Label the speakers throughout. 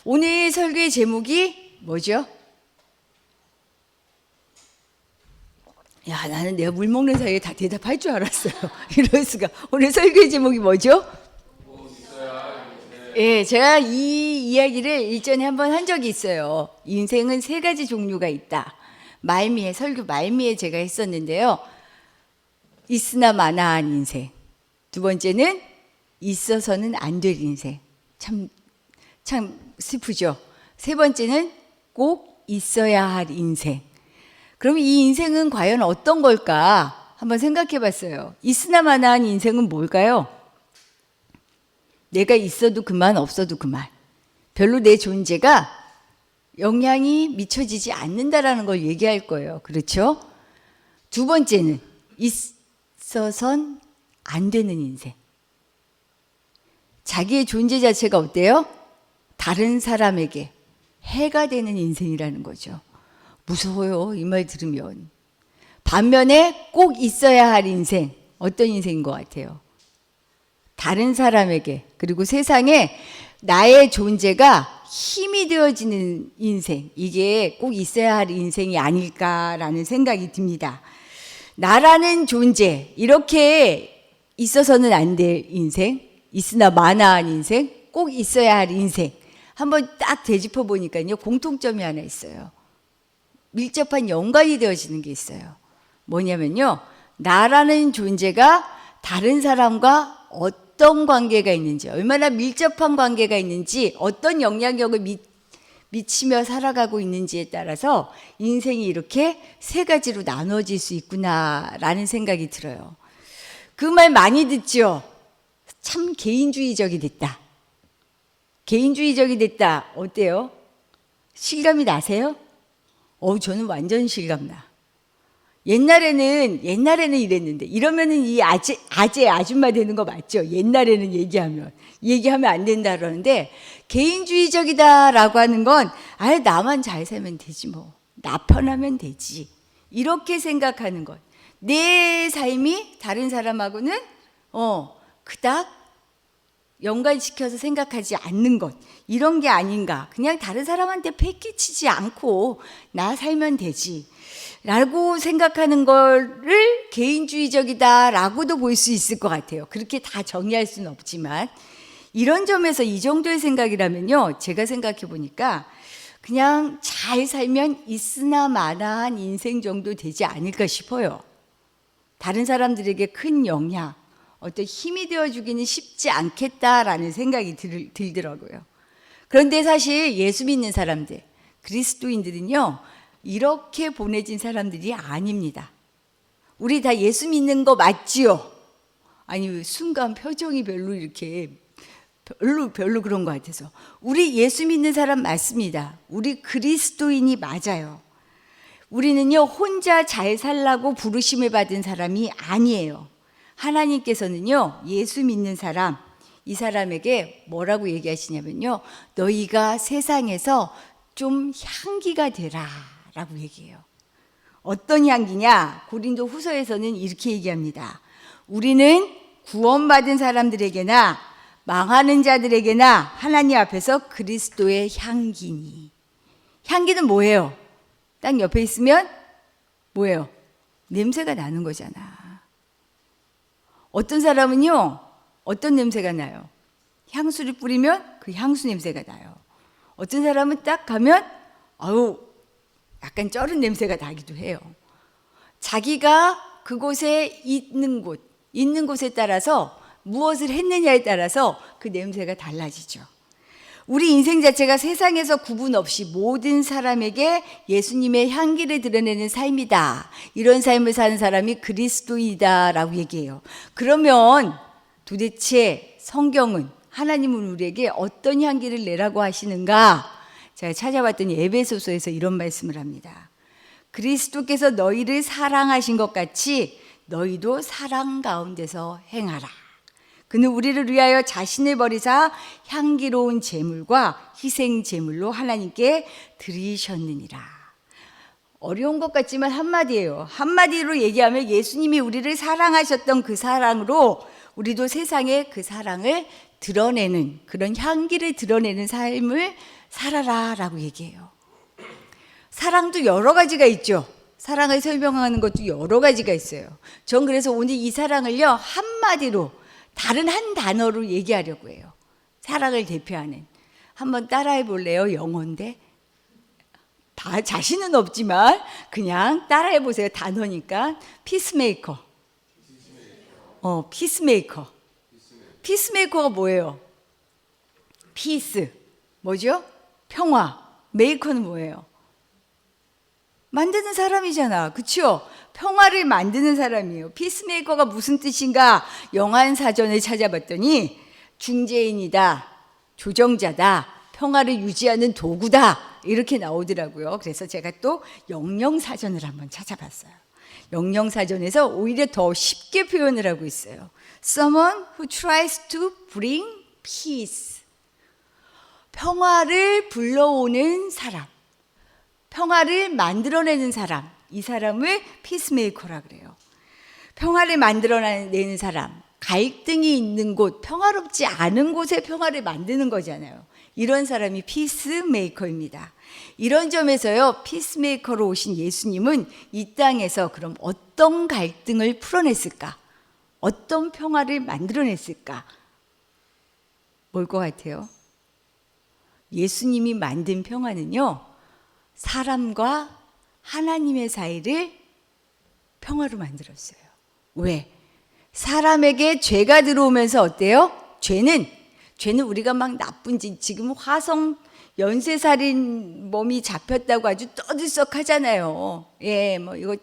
Speaker 1: 오늘 설교의 제목이 뭐죠? 야, 나는 내가 물 먹는 사이에 다 대답할 줄 알았어요. 이럴 수가. 오늘 설교의 제목이 뭐죠? 예, 제가 이 이야기를 일전에 한번 한 적이 있어요. 인생은 세 가지 종류가 있다. 말미에, 설교 말미에 제가 했었는데요. 있으나 마나한 인생. 두 번째는 있어서는 안 될 인생. 참 슬프죠. 세 번째는 꼭 있어야 할 인생. 그럼 이 인생은 과연 어떤 걸까? 한번 생각해 봤어요. 있으나 마나한 인생은 뭘까요? 내가 있어도 그만, 없어도 그만. 별로 내 존재가 영향이 미쳐지지 않는다라는 걸 얘기할 거예요. 그렇죠? 두 번째는 있어선 안 되는 인생. 자기의 존재 자체가 어때요? 다른 사람에게 해가 되는 인생이라는 거죠. 무서워요, 이 말 들으면. 반면에 꼭 있어야 할 인생, 어떤 인생인 것 같아요? 다른 사람에게, 그리고 세상에 나의 존재가 힘이 되어지는 인생, 이게 꼭 있어야 할 인생이 아닐까라는 생각이 듭니다. 나라는 존재, 이렇게 있어서는 안 될 인생, 있으나 마나한 인생, 꼭 있어야 할 인생, 한번 딱 되짚어 보니까요, 공통점이 하나 있어요. 밀접한 연관이 되어지는 게 있어요. 뭐냐면요, 나라는 존재가 다른 사람과 어떤 관계가 있는지, 얼마나 밀접한 관계가 있는지, 어떤 영향력을 미치며 살아가고 있는지에 따라서 인생이 이렇게 세 가지로 나눠질 수 있구나라는 생각이 들어요. 그 말 많이 듣죠? 참 개인주의적이 됐다. 개인주의적이 됐다. 어때요? 실감이 나세요? 저는 완전 실감나. 옛날에는 이랬는데, 이러면은 이 아줌마 되는 거 맞죠? 옛날에는 얘기하면 안 된다 그러는데, 개인주의적이다라고 하는 건, 나만 잘 살면 되지 뭐. 나 편하면 되지. 이렇게 생각하는 것. 내 삶이 다른 사람하고는, 그닥 연관시켜서 생각하지 않는 것, 이런 게 아닌가. 그냥 다른 사람한테 패기치지 않고 나 살면 되지 라고 생각하는 거를 개인주의적이다라고도 볼 수 있을 것 같아요. 그렇게 다 정의할 수는 없지만, 이런 점에서 이 정도의 생각이라면요, 제가 생각해 보니까 그냥 잘 살면 있으나 마나한 인생 정도 되지 않을까 싶어요. 다른 사람들에게 큰 영향, 어떤 힘이 되어주기는 쉽지 않겠다라는 생각이 들더라고요. 그런데 사실 예수 믿는 사람들, 그리스도인들은요, 이렇게 보내진 사람들이 아닙니다. 우리 다 예수 믿는 거 맞지요? 아니, 순간 표정이 별로 그런 것 같아서. 우리 예수 믿는 사람 맞습니다. 우리 그리스도인이 맞아요. 우리는요, 혼자 잘 살라고 부르심을 받은 사람이 아니에요. 하나님께서는요, 예수 믿는 사람, 이 사람에게 뭐라고 얘기하시냐면요, 너희가 세상에서 좀 향기가 되라 라고 얘기해요. 어떤 향기냐? 고린도 후서에서는 이렇게 얘기합니다. 우리는 구원받은 사람들에게나 망하는 자들에게나 하나님 앞에서 그리스도의 향기니. 향기는 뭐예요? 딱 옆에 있으면 뭐예요? 냄새가 나는 거잖아. 어떤 사람은요, 어떤 냄새가 나요? 향수를 뿌리면 그 향수 냄새가 나요. 어떤 사람은 딱 가면 약간 쩔은 냄새가 나기도 해요. 자기가 그곳에 있는 곳에 따라서 무엇을 했느냐에 따라서 그 냄새가 달라지죠. 우리 인생 자체가 세상에서 구분 없이 모든 사람에게 예수님의 향기를 드러내는 삶이다. 이런 삶을 사는 사람이 그리스도이다라고 얘기해요. 그러면 도대체 성경은, 하나님은 우리에게 어떤 향기를 내라고 하시는가? 제가 찾아봤더니 에베소서에서 이런 말씀을 합니다. 그리스도께서 너희를 사랑하신 것 같이 너희도 사랑 가운데서 행하라. 그는 우리를 위하여 자신을 버리사 향기로운 제물과 희생 제물로 하나님께 드리셨느니라. 어려운 것 같지만 한마디예요. 한마디로 얘기하면 예수님이 우리를 사랑하셨던 그 사랑으로 우리도 세상에 그 사랑을 드러내는, 그런 향기를 드러내는 삶을 살아라 라고 얘기해요. 사랑도 여러 가지가 있죠. 사랑을 설명하는 것도 여러 가지가 있어요. 전 그래서 오늘 이 사랑을요, 한마디로, 다른 한 단어로 얘기하려고 해요. 사랑을 대표하는. 한번 따라해 볼래요? 영어인데. 다 자신은 없지만 그냥 따라해 보세요. 단어니까. 피스메이커. 피스메이커. 피스메이커가 뭐예요? 피스. 뭐죠? 평화. 메이커는 뭐예요? 만드는 사람이잖아. 그쵸? 평화를 만드는 사람이에요. 피스메이커가 무슨 뜻인가? 영한사전을 찾아봤더니 중재인이다, 조정자다, 평화를 유지하는 도구다, 이렇게 나오더라고요. 그래서 제가 또 영영사전을 한번 찾아봤어요. 영영사전에서 오히려 더 쉽게 표현을 하고 있어요. Someone who tries to bring peace. 평화를 불러오는 사람, 평화를 만들어내는 사람, 이 사람을 피스메이커라 그래요. 평화를 만들어내는 사람, 갈등이 있는 곳, 평화롭지 않은 곳에 평화를 만드는 거잖아요. 이런 사람이 피스메이커입니다. 이런 점에서요, 피스메이커로 오신 예수님은 이 땅에서 그럼 어떤 갈등을 풀어냈을까? 어떤 평화를 만들어냈을까? 뭘 것 같아요? 예수님이 만든 평화는요, 사람과 하나님의 사이를 평화로 만들었어요. 왜? 사람에게 죄가 들어오면서 어때요? 죄는 우리가 막 나쁜 짓, 지금 화성 연쇄살인 범이 잡혔다고 아주 떠들썩 하잖아요. 예, 뭐 이거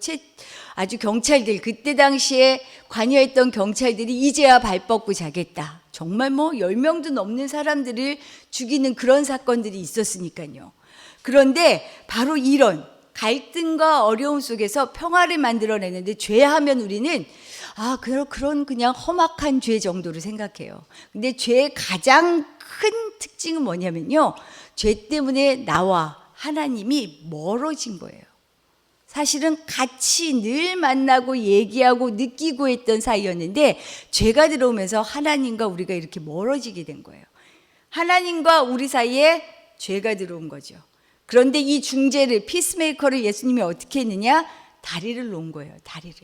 Speaker 1: 아주 경찰들, 그때 당시에 관여했던 경찰들이 이제야 발 뻗고 자겠다. 정말 뭐 10명도 넘는 사람들을 죽이는 그런 사건들이 있었으니까요. 그런데 바로 이런 갈등과 어려움 속에서 평화를 만들어내는데, 죄하면 우리는 그런 그냥 험악한 죄 정도로 생각해요. 근데 죄의 가장 큰 특징은 뭐냐면요, 죄 때문에 나와 하나님이 멀어진 거예요. 사실은 같이 늘 만나고 얘기하고 느끼고 했던 사이였는데, 죄가 들어오면서 하나님과 우리가 이렇게 멀어지게 된 거예요. 하나님과 우리 사이에 죄가 들어온 거죠. 그런데 이 중재를, 피스메이커를 예수님이 어떻게 했느냐? 다리를 놓은 거예요. 다리를.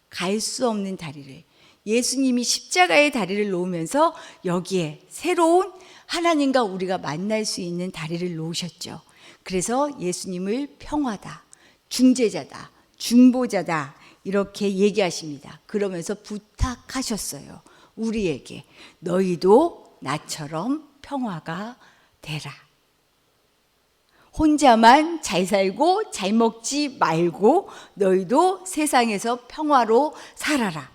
Speaker 1: 갈 수 없는 다리를. 예수님이 십자가의 다리를 놓으면서 여기에 새로운 하나님과 우리가 만날 수 있는 다리를 놓으셨죠. 그래서 예수님을 평화다, 중재자다, 중보자다, 이렇게 얘기하십니다. 그러면서 부탁하셨어요. 우리에게 너희도 나처럼 평화가 되라. 혼자만 잘 살고 잘 먹지 말고 너희도 세상에서 평화로 살아라.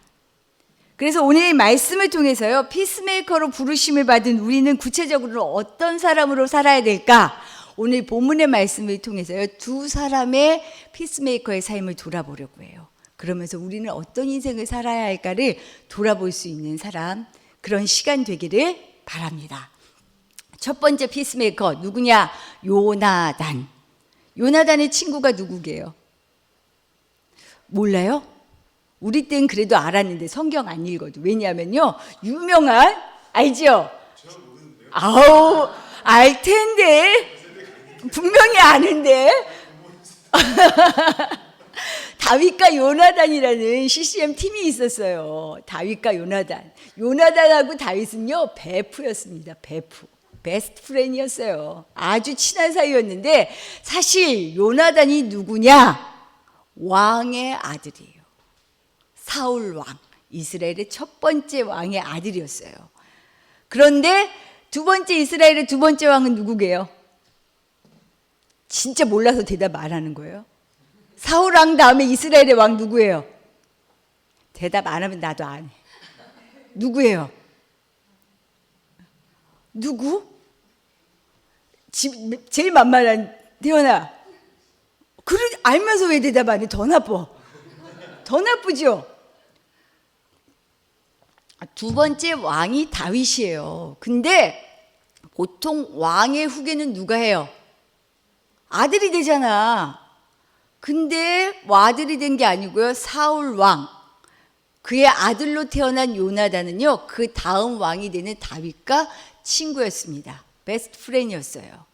Speaker 1: 그래서 오늘 말씀을 통해서요, 피스메이커로 부르심을 받은 우리는 구체적으로 어떤 사람으로 살아야 될까? 오늘 본문의 말씀을 통해서요, 두 사람의 피스메이커의 삶을 돌아보려고 해요. 그러면서 우리는 어떤 인생을 살아야 할까를 돌아볼 수 있는 사람, 그런 시간 되기를 바랍니다. 첫 번째 피스메이커 누구냐? 요나단. 요나단의 친구가 누구게요? 몰라요? 우리 땐 그래도 알았는데 성경 안 읽어도. 왜냐하면요, 유명한, 알죠? 알 텐데 분명히 아는데. 다윗과 요나단이라는 CCM 팀이 있었어요. 다윗과 요나단. 요나단하고 다윗은요, 베프였습니다. 베프. 베스트 프렌이었어요. 아주 친한 사이였는데, 사실 요나단이 누구냐? 왕의 아들이에요. 사울 왕. 이스라엘의 첫 번째 왕의 아들이었어요. 그런데 두 번째, 이스라엘의 두 번째 왕은 누구게요? 진짜 몰라서 대답 안 하는 거예요. 사울 왕 다음에 이스라엘의 왕 누구예요? 대답 안 하면 나도 안 해. 누구예요? 누구? 제일 만만한, 태연아. 알면서 왜 대답 안 해? 더 나빠. 더 나쁘죠? 두 번째 왕이 다윗이에요. 근데 보통 왕의 후계는 누가 해요? 아들이 되잖아. 근데 아들이 된 게 아니고요, 사울 왕, 그의 아들로 태어난 요나단은요, 그 다음 왕이 되는 다윗과 친구였습니다. 베스트 프렌이었어요.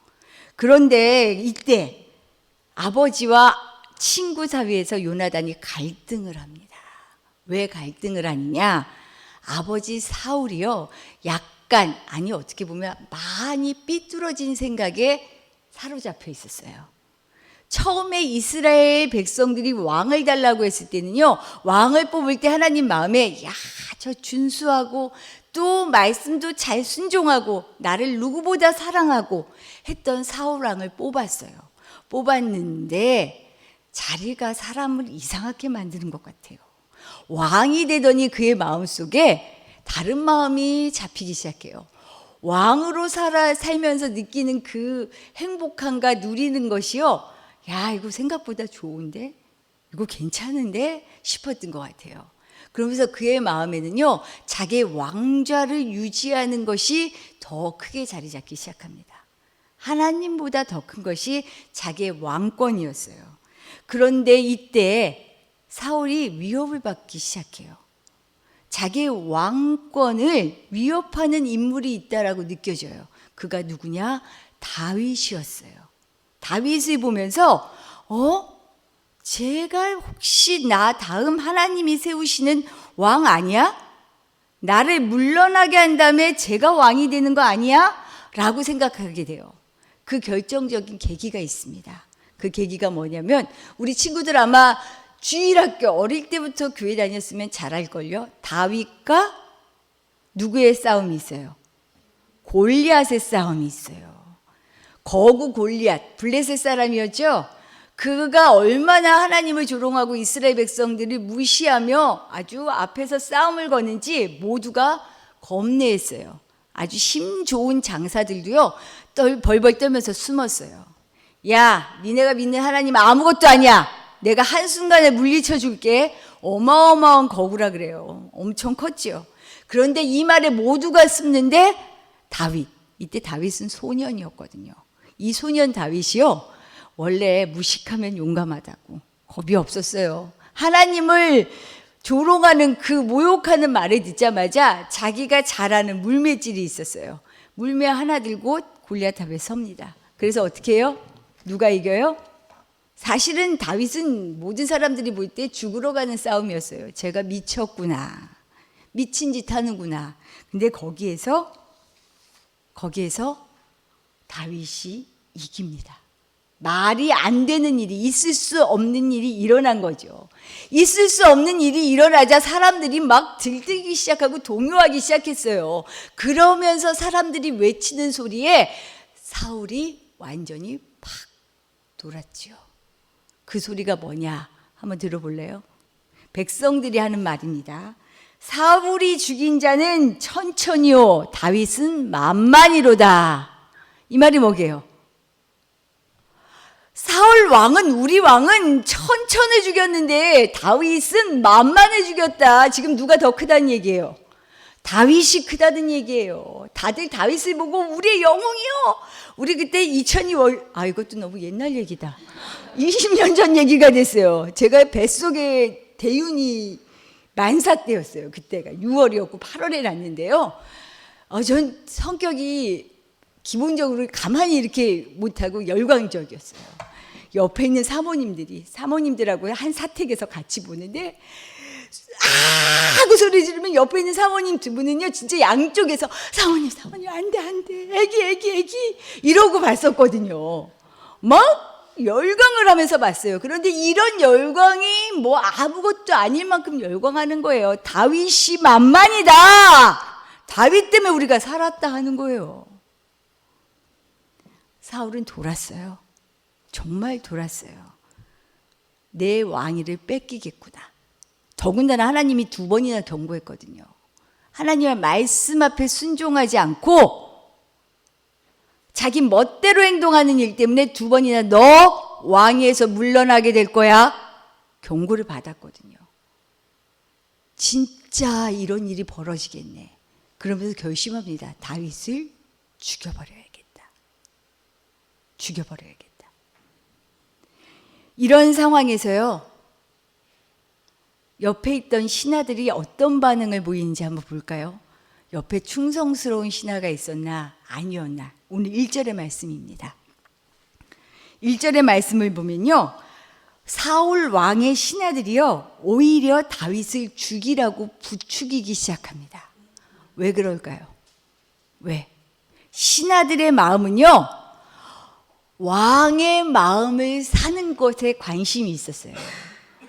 Speaker 1: 그런데 이때 아버지와 친구 사이에서 요나단이 갈등을 합니다. 왜 갈등을 하느냐? 아버지 사울이요, 약간, 아니 어떻게 보면 많이 삐뚤어진 생각에 사로잡혀 있었어요. 처음에 이스라엘 백성들이 왕을 달라고 했을 때는요, 왕을 뽑을 때 하나님 마음에 야, 저 준수하고 또 말씀도 잘 순종하고 나를 누구보다 사랑하고 했던 사울 왕을 뽑았어요. 뽑았는데 자리가 사람을 이상하게 만드는 것 같아요. 왕이 되더니 그의 마음속에 다른 마음이 잡히기 시작해요. 왕으로 살면서 느끼는 그 행복함과 누리는 것이요, 야, 이거 생각보다 좋은데? 이거 괜찮은데? 싶었던 것 같아요. 그러면서 그의 마음에는요, 자기의 왕좌를 유지하는 것이 더 크게 자리 잡기 시작합니다. 하나님보다 더 큰 것이 자기의 왕권이었어요. 그런데 이때 사울이 위협을 받기 시작해요. 자기의 왕권을 위협하는 인물이 있다라고 느껴져요. 그가 누구냐? 다윗이었어요. 다윗을 보면서 제가 혹시 나 다음 하나님이 세우시는 왕 아니야? 나를 물러나게 한 다음에 제가 왕이 되는 거 아니야? 라고 생각하게 돼요. 그 결정적인 계기가 있습니다. 그 계기가 뭐냐면, 우리 친구들 아마 주일학교 어릴 때부터 교회 다녔으면 잘 알걸요. 다윗과 누구의 싸움이 있어요? 골리앗의 싸움이 있어요. 거구 골리앗, 블레셋 사람이었죠. 그가 얼마나 하나님을 조롱하고 이스라엘 백성들을 무시하며 아주 앞에서 싸움을 거는지 모두가 겁내했어요. 아주 힘 좋은 장사들도요, 벌벌 떨면서 숨었어요. 야, 니네가 믿는 하나님 아무것도 아니야. 내가 한순간에 물리쳐 줄게. 어마어마한 거구라 그래요. 엄청 컸죠. 그런데 이 말에 모두가 숨는데 다윗, 이때 다윗은 소년이었거든요. 이 소년 다윗이요, 원래 무식하면 용감하다고 겁이 없었어요. 하나님을 조롱하는 그 모욕하는 말을 듣자마자 자기가 잘하는 물매질이 있었어요. 물매 하나 들고 골리앗 앞에 섭니다. 그래서 어떻게 해요? 누가 이겨요? 사실은 다윗은 모든 사람들이 볼 때 죽으러 가는 싸움이었어요. 제가 미쳤구나, 미친 짓 하는구나. 근데 거기에서 다윗이 이깁니다. 말이 안 되는 일이, 있을 수 없는 일이 일어난 거죠. 있을 수 없는 일이 일어나자 사람들이 막 들뜨기 시작하고 동요하기 시작했어요. 그러면서 사람들이 외치는 소리에 사울이 완전히 팍 돌았죠. 그 소리가 뭐냐? 한번 들어볼래요? 백성들이 하는 말입니다. 사울이 죽인 자는 천천히요, 다윗은 만만이로다. 이 말이 뭐게요? 사울 왕은, 우리 왕은 천천히 죽였는데 다윗은 만만히 죽였다. 지금 누가 더 크다는 얘기예요? 다윗이 크다는 얘기예요. 다들 다윗을 보고 우리의 영웅이요. 우리 그때 2002월, 이것도 너무 옛날 얘기다. 20년 전 얘기가 됐어요. 제가 뱃속에 대윤이 만사 때였어요. 그때가 6월이었고 8월에 났는데요. 전 성격이 기본적으로 가만히 이렇게 못하고 열광적이었어요. 옆에 있는 사모님들하고 한 사택에서 같이 보는데 하고 소리 지르면 옆에 있는 사모님 두 분은요, 진짜 양쪽에서 사모님 안돼 애기 이러고 봤었거든요. 막 열광을 하면서 봤어요. 그런데 이런 열광이 뭐 아무것도 아닐 만큼 열광하는 거예요. 다윗이 만만이다. 다윗 때문에 우리가 살았다 하는 거예요. 사울은 돌았어요. 정말 돌았어요. 내 왕위를 뺏기겠구나. 더군다나 하나님이 2번이나 경고했거든요. 하나님의 말씀 앞에 순종하지 않고 자기 멋대로 행동하는 일 때문에 2번이나 너 왕위에서 물러나게 될 거야. 경고를 받았거든요. 진짜 이런 일이 벌어지겠네. 그러면서 결심합니다. 다윗을 죽여버려야겠다. 이런 상황에서요, 옆에 있던 신하들이 어떤 반응을 보이는지 한번 볼까요? 옆에 충성스러운 신하가 있었나 아니었나? 오늘 1절의 말씀입니다. 1절의 말씀을 보면요, 사울 왕의 신하들이요 오히려 다윗을 죽이라고 부추기기 시작합니다. 왜 그럴까요? 왜? 신하들의 마음은요, 왕의 마음을 사는 것에 관심이 있었어요.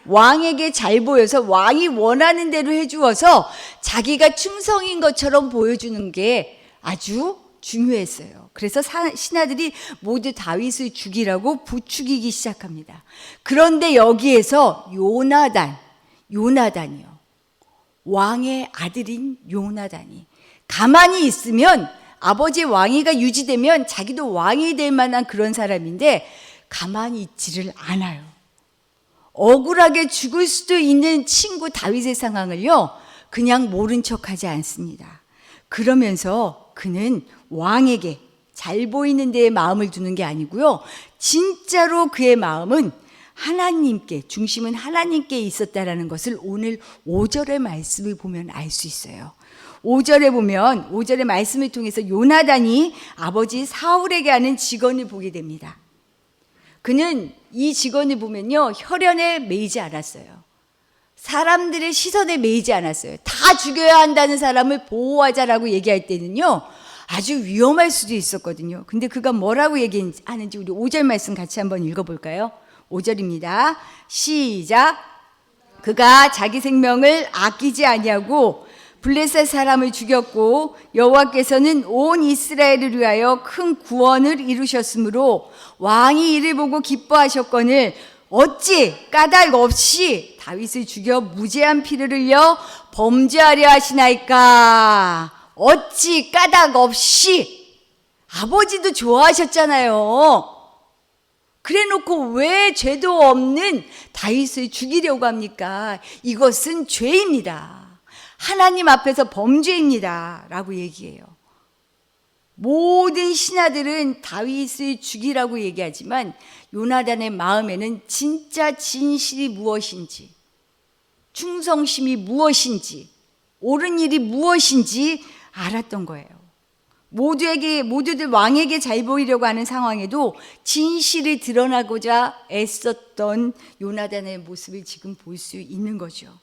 Speaker 1: 왕에게 잘 보여서 왕이 원하는 대로 해주어서 자기가 충성인 것처럼 보여주는 게 아주 중요했어요. 그래서 신하들이 모두 다윗을 죽이라고 부추기기 시작합니다. 그런데 여기에서 요나단이요, 왕의 아들인 요나단이 가만히 있으면 아버지의 왕위가 유지되면 자기도 왕이 될 만한 그런 사람인데 가만히 있지를 않아요. 억울하게 죽을 수도 있는 친구 다윗의 상황을요 그냥 모른 척하지 않습니다. 그러면서 그는 왕에게 잘 보이는 데에 마음을 두는 게 아니고요, 진짜로 그의 마음은 하나님께, 중심은 하나님께 있었다라는 것을 오늘 5절의 말씀을 보면 알 수 있어요. 5절에 보면 5절의 말씀을 통해서 요나단이 아버지 사울에게 하는 직언을 보게 됩니다. 그는 이 직언을 보면요, 혈연에 매이지 않았어요. 사람들의 시선에 매이지 않았어요. 다 죽여야 한다는 사람을 보호하자라고 얘기할 때는요 아주 위험할 수도 있었거든요. 근데 그가 뭐라고 얘기하는지 우리 5절 말씀 같이 한번 읽어볼까요? 5절입니다. 시작. 그가 자기 생명을 아끼지 아니하고 블레셋 사람을 죽였고 여호와께서는 온 이스라엘을 위하여 큰 구원을 이루셨으므로 왕이 이를 보고 기뻐하셨거늘 어찌 까닭 없이 다윗을 죽여 무죄한 피를 흘려 범죄하려 하시나이까. 어찌 까닭 없이. 아버지도 좋아하셨잖아요. 그래놓고 왜 죄도 없는 다윗을 죽이려고 합니까? 이것은 죄입니다. 하나님 앞에서 범죄입니다 라고 얘기해요. 모든 신하들은 다윗을 죽이라고 얘기하지만 요나단의 마음에는 진짜 진실이 무엇인지, 충성심이 무엇인지, 옳은 일이 무엇인지 알았던 거예요. 모두들 왕에게 잘 보이려고 하는 상황에도 진실이 드러나고자 애썼던 요나단의 모습을 지금 볼 수 있는 거죠.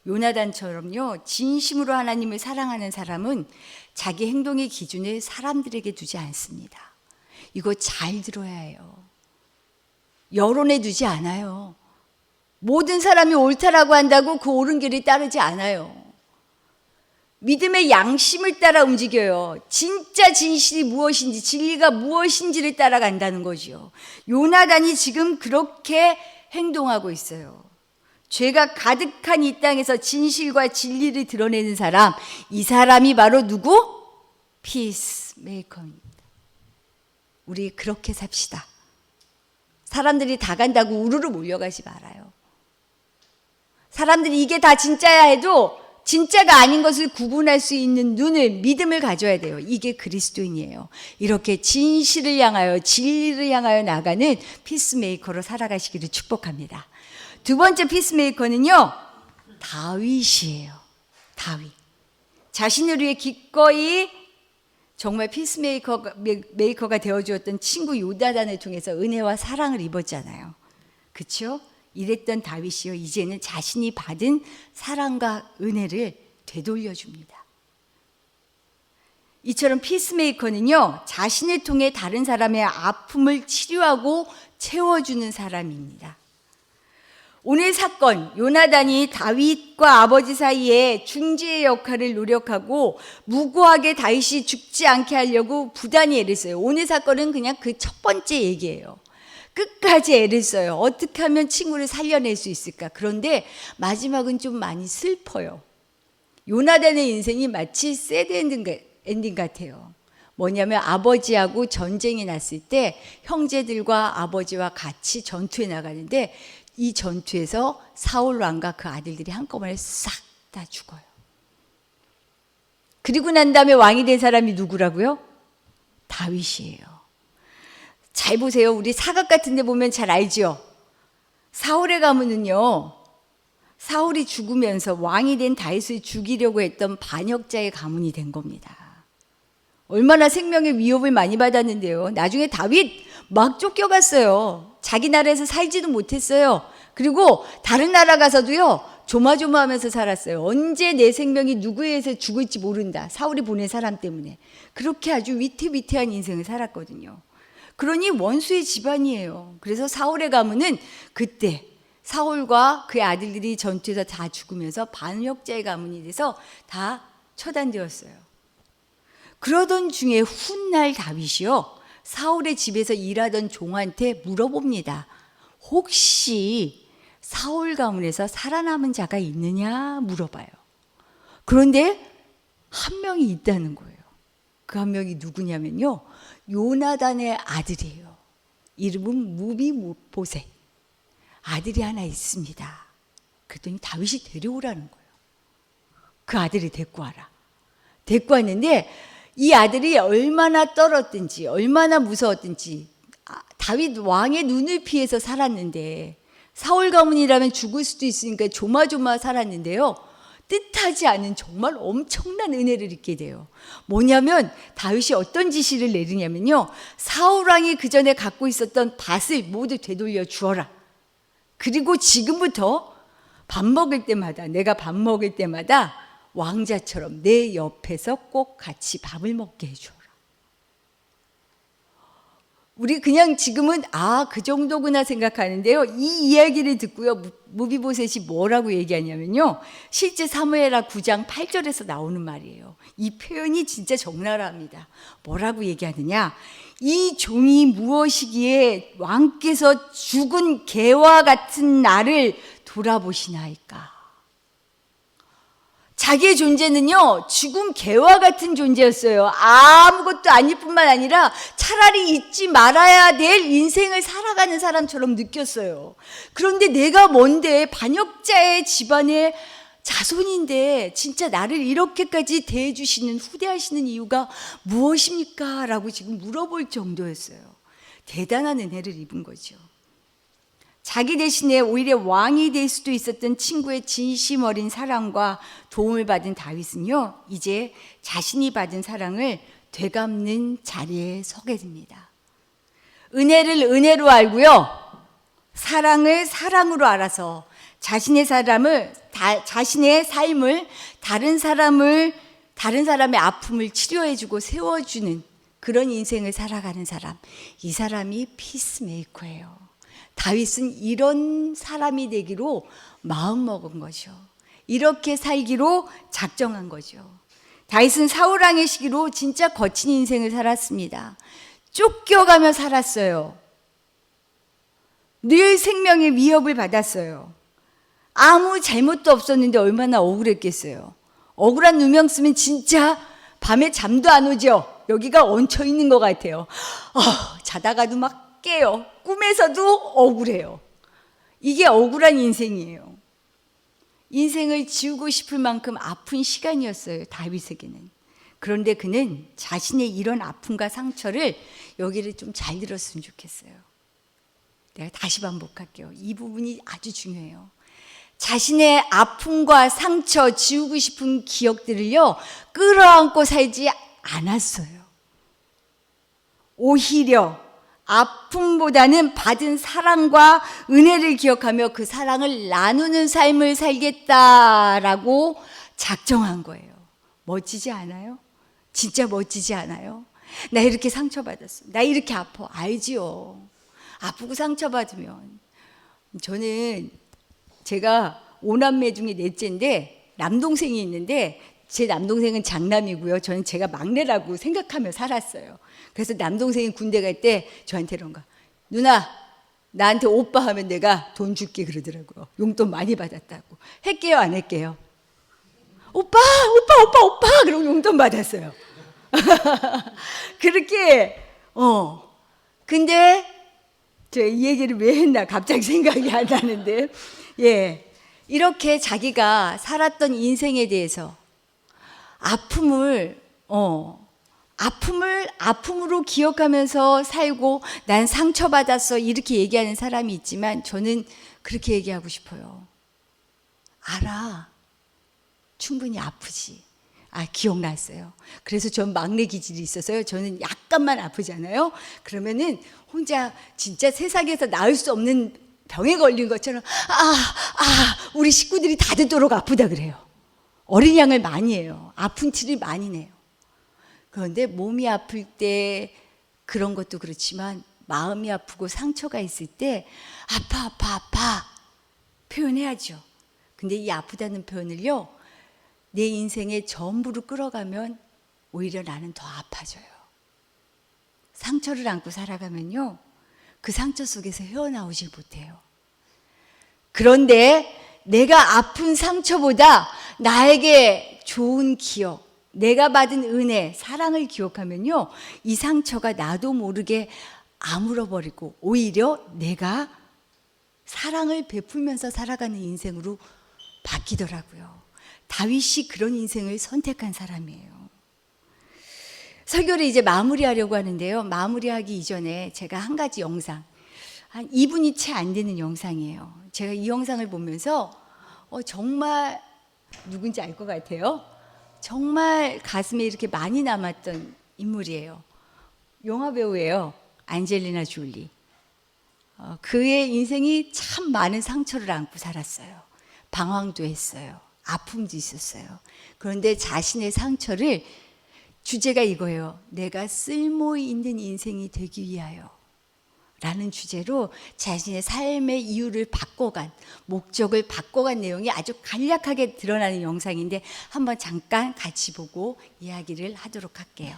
Speaker 1: 요나단처럼요, 진심으로 하나님을 사랑하는 사람은 자기 행동의 기준을 사람들에게 두지 않습니다. 이거 잘 들어야 해요. 여론에 두지 않아요. 모든 사람이 옳다라고 한다고 그 옳은 길을 따르지 않아요. 믿음의 양심을 따라 움직여요. 진짜 진실이 무엇인지, 진리가 무엇인지를 따라간다는 거죠. 요나단이 지금 그렇게 행동하고 있어요. 죄가 가득한 이 땅에서 진실과 진리를 드러내는 사람, 이 사람이 바로 누구? 피스메이커입니다. 우리 그렇게 삽시다. 사람들이 다 간다고 우르르 몰려가지 말아요. 사람들이 이게 다 진짜야 해도 진짜가 아닌 것을 구분할 수 있는 눈을, 믿음을 가져야 돼요. 이게 그리스도인이에요. 이렇게 진실을 향하여, 진리를 향하여 나가는 피스메이커로 살아가시기를 축복합니다. 두 번째 피스메이커는요, 다윗이에요. 다윗. 자신을 위해 기꺼이 정말 피스메이커가 되어주었던 친구 요나단을 통해서 은혜와 사랑을 입었잖아요. 그렇죠? 이랬던 다윗이요, 이제는 자신이 받은 사랑과 은혜를 되돌려줍니다. 이처럼 피스메이커는요, 자신을 통해 다른 사람의 아픔을 치료하고 채워주는 사람입니다. 오늘 사건, 요나단이 다윗과 아버지 사이에 중재의 역할을 노력하고 무고하게 다윗이 죽지 않게 하려고 부단히 애를 써요. 오늘 사건은 그냥 그 첫 번째 얘기예요. 끝까지 애를 써요. 어떻게 하면 친구를 살려낼 수 있을까? 그런데 마지막은 좀 많이 슬퍼요. 요나단의 인생이 마치 새드 엔딩 같아요. 뭐냐면 아버지하고 전쟁이 났을 때 형제들과 아버지와 같이 전투에 나가는데 이 전투에서 사울 왕과 그 아들들이 한꺼번에 싹 다 죽어요. 그리고 난 다음에 왕이 된 사람이 누구라고요? 다윗이에요. 잘 보세요. 우리 사각 같은 데 보면 잘 알죠? 사울의 가문은요, 사울이 죽으면서 왕이 된 다윗을 죽이려고 했던 반역자의 가문이 된 겁니다. 얼마나 생명의 위협을 많이 받았는데요. 나중에 다윗 막 쫓겨갔어요. 자기 나라에서 살지도 못했어요. 그리고 다른 나라 가서도요, 조마조마하면서 살았어요. 언제 내 생명이 누구에 의해서 죽을지 모른다. 사울이 보낸 사람 때문에. 그렇게 아주 위태위태한 인생을 살았거든요. 그러니 원수의 집안이에요. 그래서 사울의 가문은 그때 사울과 그의 아들들이 전투에서 다 죽으면서 반역자의 가문이 돼서 다 처단되었어요. 그러던 중에 훗날 다윗이요, 사울의 집에서 일하던 종한테 물어봅니다. 혹시 사울 가문에서 살아남은 자가 있느냐 물어봐요. 그런데 한 명이 있다는 거예요. 그 한 명이 누구냐면요, 요나단의 아들이에요. 이름은 무비보셋. 아들이 하나 있습니다. 그랬더니 다윗이 데려오라는 거예요. 그 아들이 데리고 와라. 데리고 왔는데 이 아들이 얼마나 떨었든지 얼마나 무서웠든지, 다윗 왕의 눈을 피해서 살았는데, 사울 가문이라면 죽을 수도 있으니까 조마조마 살았는데요, 뜻하지 않은 정말 엄청난 은혜를 입게 돼요. 뭐냐면 다윗이 어떤 지시를 내리냐면요, 사울 왕이 그 전에 갖고 있었던 밭을 모두 되돌려 주어라. 그리고 지금부터 밥 먹을 때마다, 내가 밥 먹을 때마다 왕자처럼 내 옆에서 꼭 같이 밥을 먹게 해주어라. 우리 그냥 지금은 그 정도구나 생각하는데요, 이 이야기를 듣고요, 무비보셋이 뭐라고 얘기하냐면요, 실제 사무엘하 9장 8절에서 나오는 말이에요. 이 표현이 진짜 적나라합니다. 뭐라고 얘기하느냐, 이 종이 무엇이기에 왕께서 죽은 개와 같은 나를 돌아보시나이까. 자기의 존재는요, 죽은 개와 같은 존재였어요. 아무것도 아닐 뿐만 아니라 차라리 잊지 말아야 될 인생을 살아가는 사람처럼 느꼈어요. 그런데 내가 뭔데, 반역자의 집안의 자손인데 진짜 나를 이렇게까지 대해주시는, 후대하시는 이유가 무엇입니까? 라고 지금 물어볼 정도였어요. 대단한 은혜를 입은 거죠. 자기 대신에 오히려 왕이 될 수도 있었던 친구의 진심 어린 사랑과 도움을 받은 다윗은요, 이제 자신이 받은 사랑을 되갚는 자리에 서게 됩니다. 은혜를 은혜로 알고요, 사랑을 사랑으로 알아서 자신의 삶을 다른 사람의 아픔을 치료해주고 세워주는 그런 인생을 살아가는 사람, 이 사람이 피스메이커예요. 다윗은 이런 사람이 되기로 마음먹은 거죠. 이렇게 살기로 작정한 거죠. 다윗은 사울 왕의 시기로 진짜 거친 인생을 살았습니다. 쫓겨가며 살았어요. 늘 생명의 위협을 받았어요. 아무 잘못도 없었는데 얼마나 억울했겠어요. 억울한 누명 쓰면 진짜 밤에 잠도 안 오죠. 여기가 얹혀 있는 것 같아요. 자다가도 막 깨요. 꿈에서도 억울해요. 이게 억울한 인생이에요. 인생을 지우고 싶을 만큼 아픈 시간이었어요, 다윗에게는. 그런데 그는 자신의 이런 아픔과 상처를, 여기를 좀 잘 들었으면 좋겠어요. 내가 다시 반복할게요. 이 부분이 아주 중요해요. 자신의 아픔과 상처, 지우고 싶은 기억들을요, 끌어안고 살지 않았어요. 오히려 아픔보다는 받은 사랑과 은혜를 기억하며 그 사랑을 나누는 삶을 살겠다라고 작정한 거예요. 멋지지 않아요? 진짜 멋지지 않아요? 나 이렇게 상처받았어. 나 이렇게 아파. 알지요. 아프고 상처받으면. 저는 제가 5남매 중에 넷째인데 남동생이 있는데, 제 남동생은 장남이고요, 저는 제가 막내라고 생각하며 살았어요. 그래서 남동생이 군대 갈 때 저한테 이런 거, 누나 나한테 오빠 하면 내가 돈 줄게 그러더라고요. 용돈 많이 받았다고. 할게요 안 할게요? 오빠 그러고 용돈 받았어요. 그렇게 근데 제가 이 얘기를 왜 했나 갑자기 생각이 안 나는데, 이렇게 자기가 살았던 인생에 대해서 아픔으로 기억하면서 살고, 난 상처받았어 이렇게 얘기하는 사람이 있지만, 저는 그렇게 얘기하고 싶어요. 알아. 충분히 아프지. 기억났어요. 그래서 전 막내 기질이 있어서요. 저는 약간만 아프잖아요. 그러면은 혼자 진짜 세상에서 나을 수 없는 병에 걸린 것처럼 우리 식구들이 다 듣도록 아프다 그래요. 어린 양을 많이 해요. 아픈 티를 많이 내요. 그런데 몸이 아플 때 그런 것도 그렇지만 마음이 아프고 상처가 있을 때 아파 표현해야죠. 근데 이 아프다는 표현을요, 내 인생의 전부로 끌어가면 오히려 나는 더 아파져요. 상처를 안고 살아가면요, 그 상처 속에서 헤어나오질 못해요. 그런데 내가 아픈 상처보다 나에게 좋은 기억, 내가 받은 은혜, 사랑을 기억하면요, 이 상처가 나도 모르게 아물어버리고 오히려 내가 사랑을 베풀면서 살아가는 인생으로 바뀌더라고요. 다윗이 그런 인생을 선택한 사람이에요. 설교를 이제 마무리하려고 하는데요. 마무리하기 이전에 제가 한 가지 영상, 한 2분이 채 안 되는 영상이에요. 제가 이 영상을 보면서 정말 누군지 알 것 같아요. 정말 가슴에 이렇게 많이 남았던 인물이에요. 영화배우예요. 안젤리나 졸리. 그의 인생이 참 많은 상처를 안고 살았어요. 방황도 했어요. 아픔도 있었어요. 그런데 자신의 상처를, 주제가 이거예요. 내가 쓸모 있는 인생이 되기 위하여 라는 주제로 자신의 삶의 이유를 바꿔간, 목적을 바꿔간 내용이 아주 간략하게 드러나는 영상인데 한번 잠깐 같이 보고 이야기를 하도록 할게요.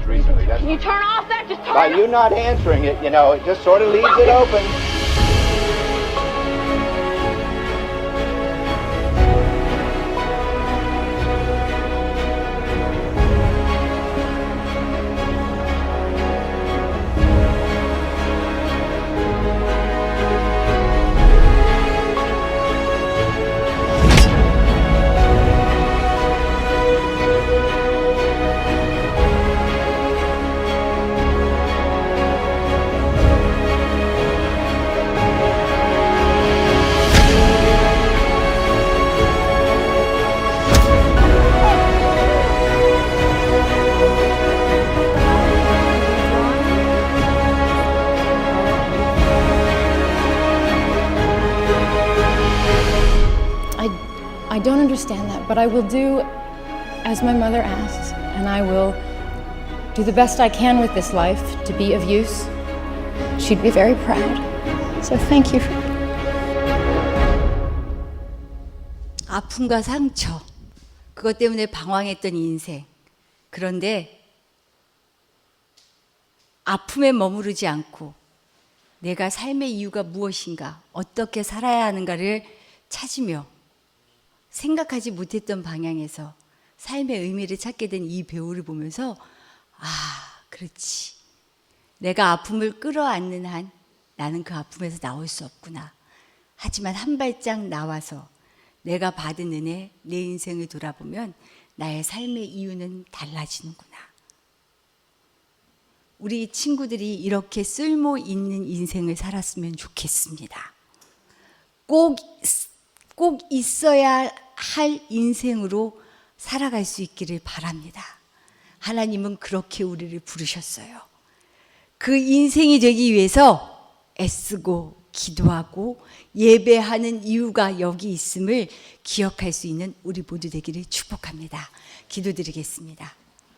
Speaker 2: Recently, that's
Speaker 3: Can you turn off that? Just turn
Speaker 2: by
Speaker 3: it
Speaker 2: you not answering it, it just sort of leaves it open.
Speaker 4: I don't understand that, but I will do as my mother asks, and I will do the best I can with this life to be of use. She'd be very proud. So thank you.
Speaker 1: 아픔과 상처, 그것 때문에 방황했던 인생. 그런데 아픔에 머무르지 않고 내가 삶의 이유가 무엇인가, 어떻게 살아야 하는가를 찾으며 생각하지 못했던 방향에서 삶의 의미를 찾게 된 이 배우를 보면서 그렇지. 내가 아픔을 끌어안는 한 나는 그 아픔에서 나올 수 없구나. 하지만 한 발짝 나와서 내가 받은 은혜, 내 인생을 돌아보면 나의 삶의 이유는 달라지는구나. 우리 친구들이 이렇게 쓸모 있는 인생을 살았으면 좋겠습니다. 꼭 있어야 할 인생으로 살아갈 수 있기를 바랍니다. 하나님은 그렇게 우리를 부르셨어요. 그 인생이 되기 위해서 애쓰고 기도하고 예배하는 이유가 여기 있음을 기억할 수 있는 우리 모두 되기를 축복합니다. 기도드리겠습니다.